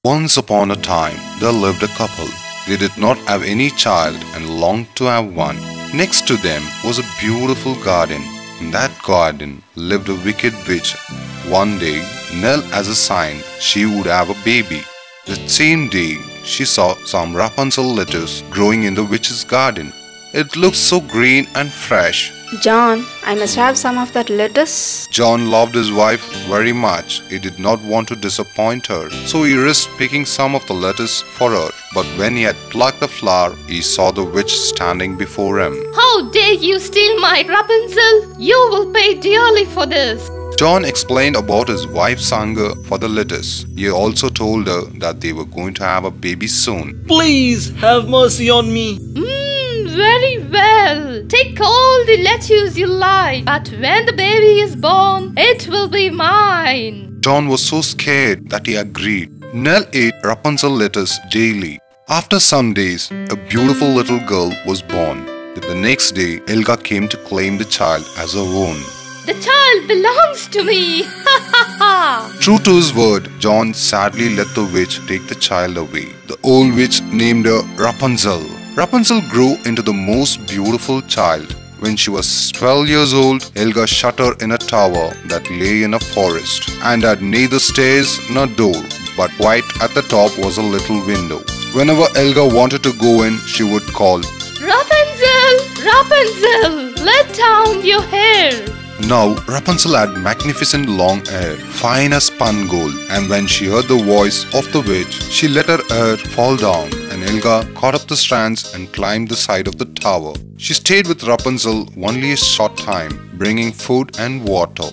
Once upon a time, there lived a couple. They did not have any child and longed to have one. Next to them was a beautiful garden. In that garden lived a wicked witch. One day, Nell as a sign she would have a baby. The same day, she saw some Rapunzel lettuce growing in the witch's garden. It looked so green and fresh. John, I must have some of that lettuce. John loved his wife very much. He did not want to disappoint her, so he risked picking some of the lettuce for her. But when he had plucked the flower, he saw the witch standing before him. How dare you steal my Rapunzel? You will pay dearly for this. John explained about his wife's hunger for the lettuce. He also told her that they were going to have a baby soon. Please have mercy on me. Very well. Take all the lettuce you like, but when the baby is born, it will be mine. John was so scared that he agreed. Nell ate Rapunzel lettuce daily. After some days, a beautiful little girl was born. The next day, Elga came to claim the child as her own. The child belongs to me. True to his word, John sadly let the witch take the child away. The old witch named her Repunzel. Rapunzel grew into the most beautiful child. When she was 12 years old, Elga shut her in a tower that lay in a forest and had neither stairs nor door, but right at the top was a little window. Whenever Elga wanted to go in, she would call, Rapunzel, Rapunzel, let down your hair. Now, Rapunzel had magnificent long hair, fine as spun gold, and when she heard the voice of the witch, she let her hair fall down, and Elga caught up the strands and climbed the side of the tower. She stayed with Rapunzel only a short time, bringing food and water.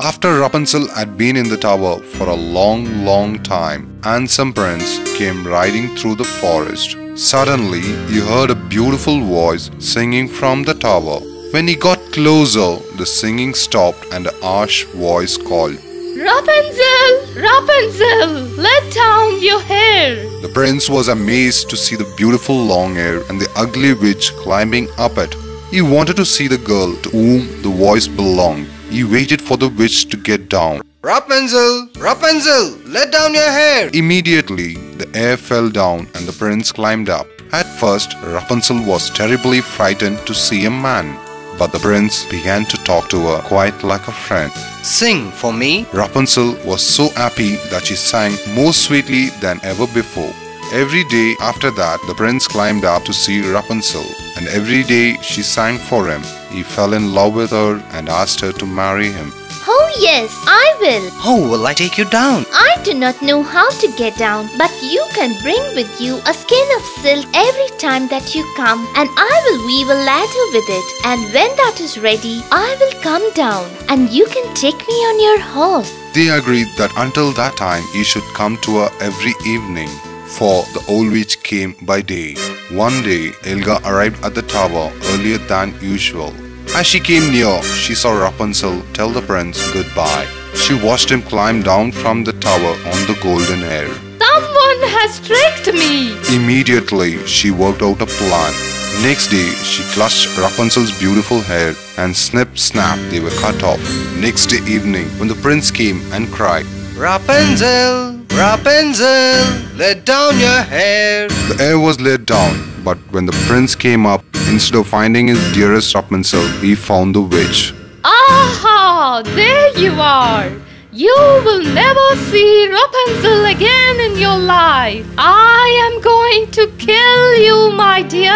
After Rapunzel had been in the tower for a long time, handsome prince came riding through the forest. Suddenly, he heard a beautiful voice singing from the tower. When he got closer, the singing stopped and a harsh voice called, Rapunzel, Rapunzel, let down your hair. The prince was amazed to see the beautiful long hair and the ugly witch climbing up it. He wanted to see the girl to whom the voice belonged. He waited for the witch to get down. Rapunzel, Rapunzel, let down your hair. Immediately, the hair fell down and the prince climbed up. At first, Rapunzel was terribly frightened to see a man. But the prince began to talk to her quite like a friend. Sing for me. Rapunzel was so happy that she sang more sweetly than ever before. Every day after that, the prince climbed up to see Rapunzel, and every day she sang for him. He fell in love with her and asked her to marry him. Oh yes, I will. How will I take you down? I do not know how to get down, but you can bring with you a skein of silk every time that you come, and I will weave a ladder with it. And when that is ready, I will come down, and you can take me on your horse. They agreed that until that time he should come to her every evening, for the old witch came by day. One day, Elga arrived at the tower earlier than usual. As she came near, she saw Rapunzel tell the prince goodbye. She watched him climb down from the tower on the golden hair. Someone has tricked me. Immediately, she worked out a plan. Next day, she clutched Rapunzel's beautiful hair and snip snap, they were cut off. Next day evening, when the prince came and cried, Rapunzel, Rapunzel, let down your hair. The hair was let down, but when the prince came up, instead of finding his dearest Rapunzel, he found the witch. Aha, there you are. You will never see Rapunzel again in your life. I am going to kill you, my dear.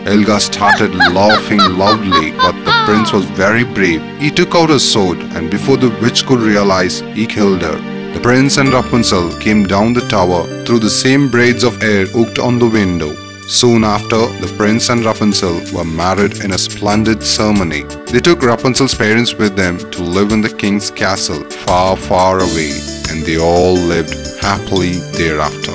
Elga started laughing loudly, but the prince was very brave. He took out his sword, and before the witch could realize, he killed her. The prince and Rapunzel came down the tower through the same braids of hair hooked on the window. Soon after, the prince and Rapunzel were married in a splendid ceremony. They took Rapunzel's parents with them to live in the king's castle far away, and they all lived happily thereafter.